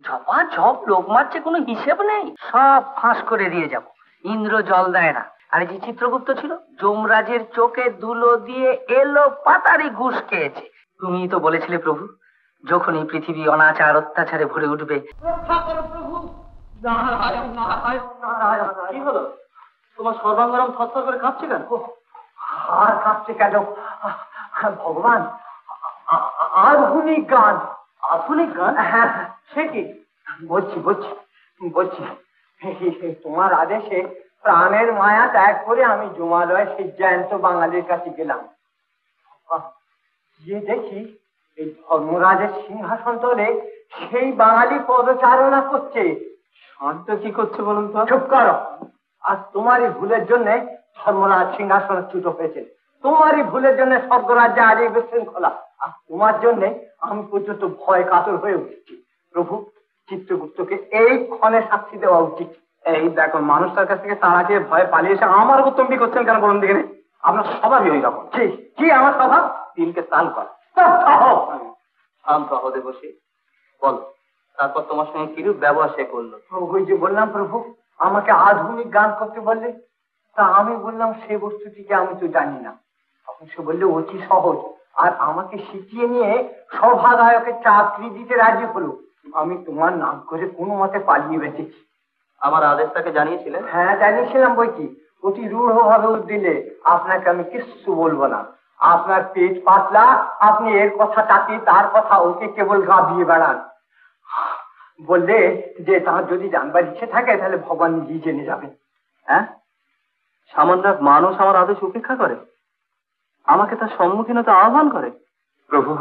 ঝপাঝপ লোক মারছে, কোনো হিসেব নেই। সব ফাঁস করে দিয়ে যাব। ইন্দ্র জল দেয় না। আর এই যে চিত্রগুপ্ত ছিল, যমরাজের চোখে ধুলো দিয়ে এলো পাতারি ঘুষ খেয়েছে। তুমি তো বলেছিলে প্রভু, যখন এই পৃথিবী অনাচার অত্যাচারে ভরে উঠবে, রক্ষা করো প্রভু। নারায়ণ নারায়ণ নারায়ণ। কি হলো তোমার? সর্বাঙ্গরম থরথর করে কাঁপছে কেন? আর কাঁপছে কেন ভগবান? আধুনিক গান। আধুনিক গান? হ্যাঁ, সে কি? বলছি বলছি বলছি তোমার আদেশে প্রাণের মায়া ত্যাগ করে আমি জমালয় সেই জ্যান্ত বাঙালির কাছে গেলাম। গিয়ে দেখি এই ধর্মরাজের সিংহাসন তলে সেই বাঙালি পদচারণা করছে। শান্ত কি করছে বলুন তো? চুপ করো। আর তোমারই ভুলের জন্য ধর্মরাজ সিংহাসন চ্যুত হয়েছে। তোমারই ভুলের জন্য স্বর্গরাজ্যে আজ এই বিশৃঙ্খলা। আর তোমার জন্য আমি পর্যন্ত ভয় কাতর হয়ে উঠেছি। প্রভু, চিত্রগুপ্তকে এই ক্ষণে শাস্তি দেওয়া উচিত। এই দেখো, মানুষটার কাছ থেকে তাড়া খেয়ে ভয় পালিয়ে এসে আমার উপর তম্বি করছেন কেন বলুন দেখে? আপনার স্বভাবই ওই রকম। কি আমার স্বভাব? তিলকে তাল কর। শান্ত হতে বসে বলো, তারপর তোমার সঙ্গে কিরূপ ব্যবহার সে করলো? ওই যে বললাম প্রভু, আমাকে আধুনিক গান করতে বললে। তা আমি বললাম সে বস্তুটিকে আমি তো জানি না। তখন সে বললে অতি সহজ, আর আমাকে শিখিয়ে নিয়ে সভাগায়কের চাকরি দিতে রাজি হলো। আমি তোমার নাম করে কোনো মতে পালিয়ে বেঁচেছি। আমার আদেশটাকে জানিয়েছিলেন? হ্যাঁ, জানিয়েছিলাম বই কি। অতি রূঢ় ভাবে দিলে আপনাকে আমি কিচ্ছু বলবো না। আপনার পেট পাতলা, আপনি এর কথা তাকে তার কথা ওকে কেবল গাবিয়ে বেড়ান। বললে যে তার যদি জানবার ইচ্ছে থাকে তাহলে ভগবান নিজেই জেনে যাবেন। হ্যাঁ, সামান্য মানুষ আমার আদেশ উপেক্ষা করে, আমাকে তার সম্মুখীন হতে আহ্বান করে। প্রভু,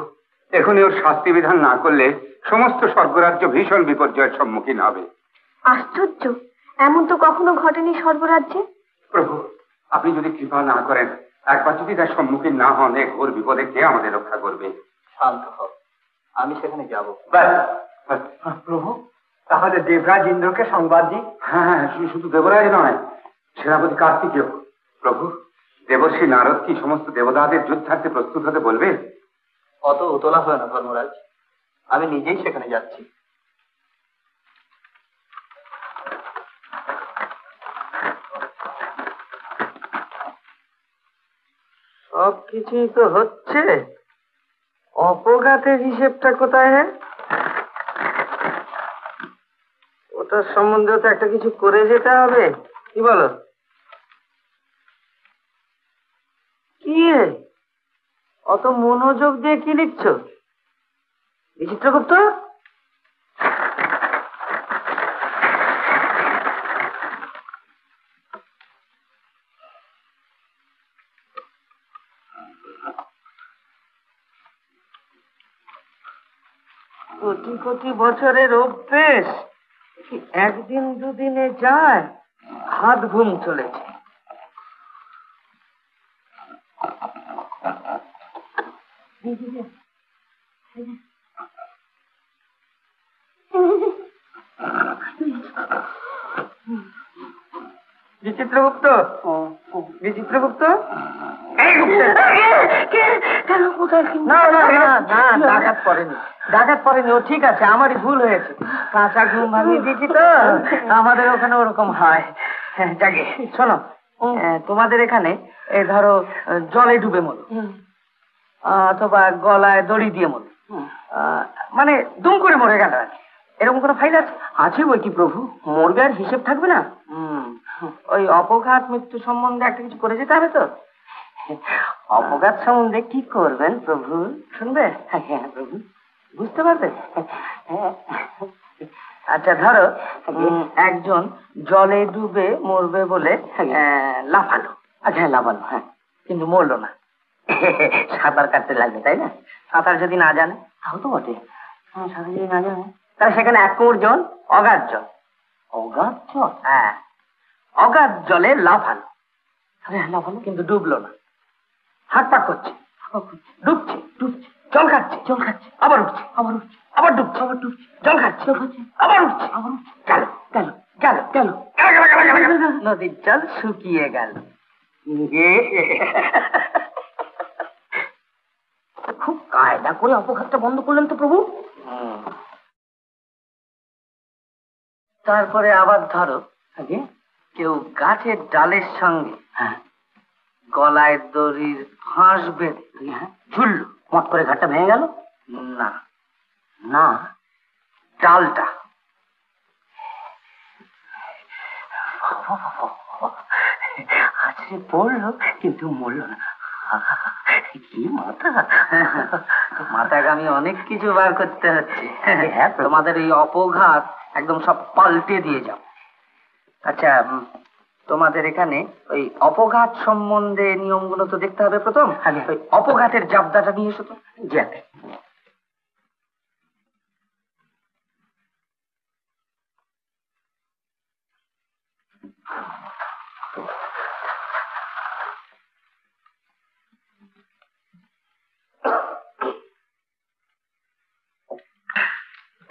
এখনই ওর শাস্তি বিধান না করলে সমস্ত স্বর্গরাজ্য ভীষণ বিপর্যয়ের সম্মুখীন হবে। আশ্চর্য, এমন তো কখনো ঘটেনি স্বর্গরাজ্যে। প্রভু, আপনি যদি কৃপা না করেন, একবার যদি তার সম্মুখীন না হন, এক ঘোর বিপদে কে আমাদের রক্ষা করবে? শান্ত হও, আমি সেখানে যাব। প্রভু, তাহলে দেবরাজ ইন্দ্রকে সংবাদ দিই। হ্যাঁ, শুধু দেবরাজ নয়, সেনাপতি কার্তিকেয়। প্রভু, দেবর্ষি নারদ কি সমস্ত দেবতাদের যুদ্ধার্থে প্রস্তুত হতে বলবে? অত উতলা হয় না ধর্মরাজ, আমি নিজেই সেখানে যাচ্ছি। সবকিছুই তো হচ্ছে, অপঘাতের হিসেবটা কোথায়? হ্যাঁ, ওটার সম্বন্ধে তো একটা কিছু করে যেতে হবে। কি বলো? কি অত মনোযোগ দিয়ে কি লিখছো চিত্রগুপ্ত? কোটি কোটি বছরের অভ্যেস একদিন দুদিনে যায়, হাত ঘুম চলেছে। বিচিত্রগুপ্ত, বিচিত্রগুপ্ত, না না না না, ডাকাত পড়েনি, ডাকাত পড়েনি। ও ঠিক আছে, আমারই ভুল হয়েছে। কাঁচা ঘুম ভাঙিয়ে দিয়েছি তো, আমাদের ওখানে ওরকম হয়। যাকে শোনো, তোমাদের এখানে এই ধরো জলে ডুবে মরো, অথবা গলায় দড়ি দিয়ে মরো, মানে দুম করে মরে গেল, এরকম কোনো ফাইল আছে? আছে বই কি প্রভু, মরবে আর হিসেব থাকবে না। ওই অপঘাত মৃত্যু সম্বন্ধে একটা কিছু করে যেতে হবে তো। অপঘাত সম্বন্ধে কি করবেন প্রভু শুনবে? হ্যাঁ প্রভু, বুঝতে পারবে? আচ্ছা ধরো একজন জলে ডুবে মরবে বলে লাফালো। আচ্ছা হ্যাঁ, লাফালো, হ্যাঁ, কিন্তু মরলো না। সাঁতার কাটতে লাগবে, তাই না? সাঁতার যদি না জানে তাও তো বটে। সাঁতার যদি না জানে তাহলে সেখানে এক কোমর জল, অগাধ জল। অগাধ জল? হ্যাঁ, অগাধ জলে লাফালো। লাফালো কিন্তু ডুবলো না, হাত পাক করছে, ডুবছে ডুবছে, জল খাচ্ছে জল খাচ্ছে, আবার উঠছে আবার উঠছে, আবার ডুবছে আবার ডুবছে, জল খাচ্ছে জল খাচ্ছে, আবার উঠছে আবার উঠছে, গেল গেল গেল গেল, নদীর জল শুকিয়ে গেল। খুব কায়দা করে অপঘাতটা বন্ধ করলেন তো প্রভু। তারপরে আবার ধরো কেউ গাছের ডালের সঙ্গে গলায় দড়ির ফাঁস বেঁধে ঝুলল, মত করে ঘাটটা ভেঙে গেল। না না, ডালটা আছড়ে পড়লো কিন্তু মরল না। কি মাথা! মাথাকে আমি অনেক কিছু বার করতে হচ্ছে। তোমাদের এই অপঘাত একদম সব পাল্টে দিয়ে যাব। আচ্ছা, তোমাদের এখানে ওই অপঘাত সম্বন্ধে নিয়মগুলো তো দেখতে হবে। প্রথম ওই অপঘাতের জাবদাটা নিয়ে এসো তো। যাবে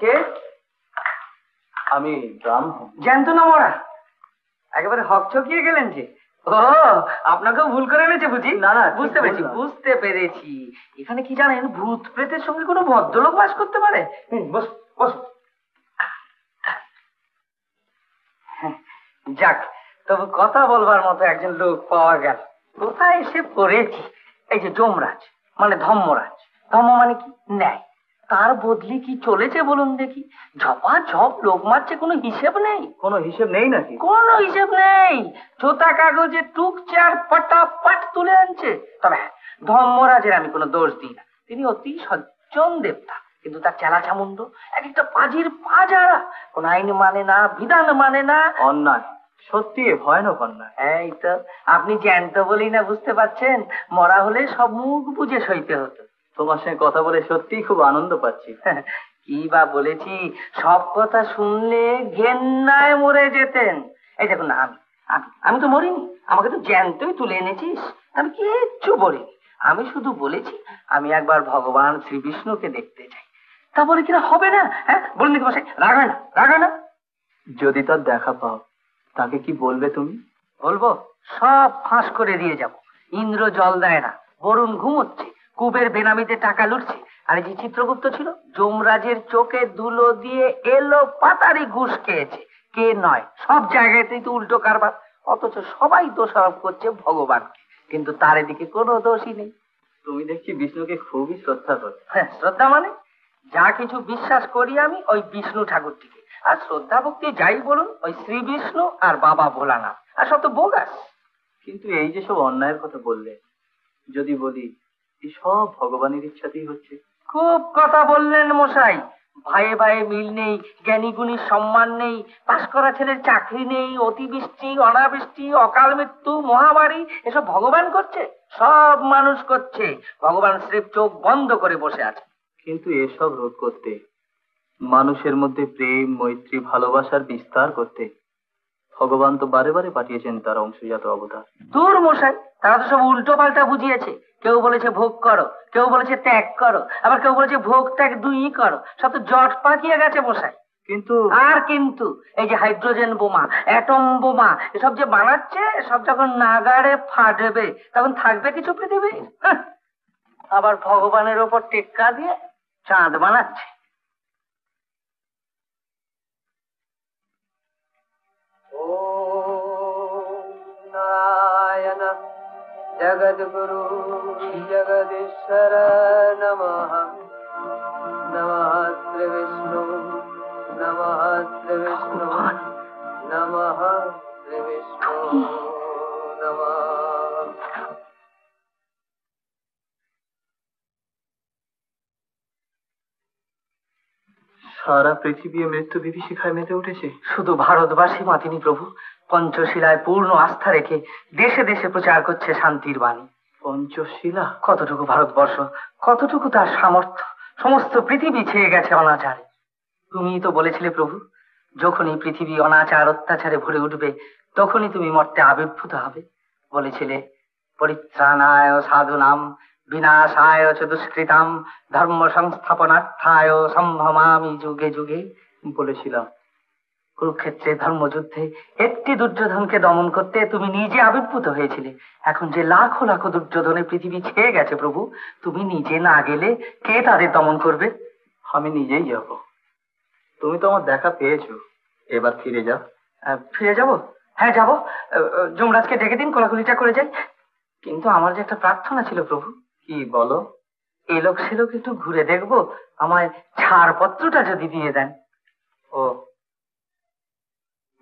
কে? আমি রাম। জ্যান্ত না মরা? একেবারে হকচকিয়ে গেলেন যে। ও, আপনাকেও ভুল করে এনেছে বুঝি? না না, বুঝতে পেরেছি বুঝতে পেরেছি। এখানে কি জানেন, ভূত প্রেতের সঙ্গে কোনো ভদ্রলোক বাস করতে পারে? বস বস। যাক, তবু কথা বলবার মতো একজন লোক পাওয়া গেল। কোথায় এসে পড়েছি? এই যে যমরাজ, মানে ধম্মরাজ। ধম্ম মানে কি? ন্যায়। তার বদলি কি চলেছে বলুন দেখি? ঝপা ঝপ লোক মারছে, কোনো হিসেব নেই। কোনো হিসেব নেই নাকি? কোনো হিসেব নেই। চোতা কাগজে টুকছে আর পটাপট তুলে আনছে। তবে হ্যাঁ, ধর্মরাজের আমি কোনো দোষ দিই না। তিনি অতি সজ্জন দেবতা, কিন্তু তার চেলা চামুন্ড এক একটা পাজির পাজারা। কোন আইন মানে না, বিধান মানে না। অন্যায়, সত্যি ভয়ানক অন্যায়। এই তো আপনি জ্যান্ত বলেই না বুঝতে পারছেন। মরা হলে সব মুখ বুঝে সইতে হতো। তোমার সঙ্গে কথা বলে সত্যিই খুব আনন্দ পাচ্ছি। কি বা বলেছি? সব কথা শুনলে ঘেন্নায় মরে যেতেন। এই দেখুন না, আমি তো মরিনি। আমাকে তো জ্যান্তই তুলে এনেছিস। আমি কিচ্ছু বলিনি। আমি শুধু বলেছি আমি একবার ভগবান শ্রীবিষ্ণুকে দেখতে চাই। তা বলে কিনা হবে না? হ্যাঁ বলুন দেখি মশাই, রাগ হয় না? রাগ হয় না? যদি তার দেখা পাও, তাকে কি বলবে তুমি? বলবো, সব ফাঁস করে দিয়ে যাব। ইন্দ্র জল দেয় না, বরুণ ঘুমোচ্ছে, কুবের বেনামিতে টাকা লুটছে। আর এই যে চিত্রগুপ্ত ছিল, যমরাজের চোখে ধুলো দিয়ে এলো পাতারি ঘুষ খেয়েছে। কে নয়, সব জায়গাতেই তো উল্টো কারবার। অথচ সবাই দোষারোপ করছে ভগবানকে, কিন্তু তার এদিকে কোনো দোষই নেই। তুমি দেখছি বিষ্ণুকে খুবই শ্রদ্ধা করো। হ্যাঁ, শ্রদ্ধা মানে যা কিছু বিশ্বাস করি আমি ওই বিষ্ণু ঠাকুরটিকে। আর শ্রদ্ধা ভক্তি যাই বলুন ওই শ্রী বিষ্ণু আর বাবা ভোলানাথ। আর সব তো বোগাস। কিন্তু এই যে সব অন্যায়ের কথা বললে, যদি বলি এই সব ভগবানের ইচ্ছাতেই হচ্ছে। খুব কথা বললেন মশাই। ভাইয়ে ভাইয়ে মিল নেই, জ্ঞানী গুণীর সম্মান নেই, পাশ করা ছেলের চাকরি নেই, অতিবৃষ্টি অনাবৃষ্টি অকাল মৃত্যু মহামারী এসব ভগবান করছে? সব মানুষ করছে। ভগবান স্রেফ চোখ বন্ধ করে বসে আছে। কিন্তু এসব রোধ করতে, মানুষের মধ্যে প্রেম মৈত্রী ভালোবাসার বিস্তার করতে ভগবান তো বারে বারে পাঠিয়েছেন তার অংশজাত অবতার। দূর মশাই, তারা তো সব উল্টো পাল্টা বুঝিয়েছে। কেউ বলেছে ভোগ করো, কেউ বলেছে ত্যাগ করো, আবার কেউ বলেছে ভোগ ত্যাগ দুই করো। সব তো জট পাকিয়ে গেছে মশাই। কিন্তু আর কিন্তু এই যে হাইড্রোজেন বোমা, অ্যাটম বোমা এসব যে বানাচ্ছে, সব যখন নাগাড়ে ফাটবে তখন থাকবে কিছু পৃথিবী? আবার ভগবানের ওপর টেক্কা দিয়ে চাঁদ বানাচ্ছে। নারায়ণ জগদ্গুরু জগদীশ্বর নমঃ। নমঃ শ্রী বিষ্ণু, নমঃ শ্রী বিষ্ণু, নমঃ শ্রী বিষ্ণু, নমঃ। সারা পৃথিবী মৃত্যু বিভীষিকায় মেতে উঠেছে। শুধু ভারতবাসী মাতিনি প্রভু, পঞ্চশিলায় পূর্ণ আস্থা রেখে দেশে দেশে প্রচার করছে শান্তির বাণী। পঞ্চশিলা? কতটুকু ভারতবর্ষ, কতটুকু তার সামর্থ্য, সমস্ত পৃথিবী ছেয়ে গেছে অনাচারে। তুমি তো বলেছিলে প্রভু, যখনই পৃথিবী অনাচার অত্যাচারে ভরে উঠবে তখনই তুমি মর্তে আবির্ভূত হবে। বলেছিলে পরিত্রাণায় সাধুনাম বিনাশায় চ দুষ্কৃতাম ধর্ম সংস্থাপনার্থায় সম্ভবামি যুগে যুগে। বলেছিলাম। কুরুক্ষেত্রে ধর্মযুদ্ধে একটি দুর্যোধনকে দমন করতে তুমি নিজে আবির্ভূত হয়েছিলে। এখন যে লাখো লাখো দুর্যোধনে পৃথিবী ছেয়ে গেছে প্রভু, তুমি নিজে না গেলে কে তাদের দমন করবে? আমি নিজেই যাব। তুমি তো আমার দেখা পেয়েছো, এবার ফিরে যা। ফিরে যাব? হ্যাঁ যাব। যমরাজকে ডেকে দিন, কোলাকুলিটা করে যাই। কিন্তু আমার যে একটা প্রার্থনা ছিল প্রভু। কি বলো? এই লোক সে লোক একটু ঘুরে দেখবো, আমায় ছাড়পত্রটা যদি দিয়ে দেন। ও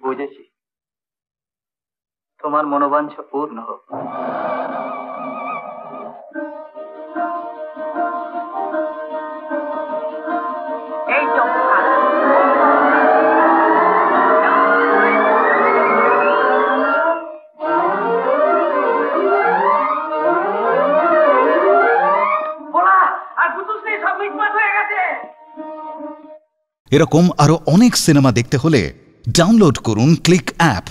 বুঝেছি, তোমার মনোবাঞ্ছা পূর্ণ হোক। এই তো বলা, আর বুঝুস নেই, সব মিটমাট হয়ে গেছে। এরকম আরো অনেক সিনেমা দেখতে হলে ডাউনলোড করুন ক্লিক অ্যাপ।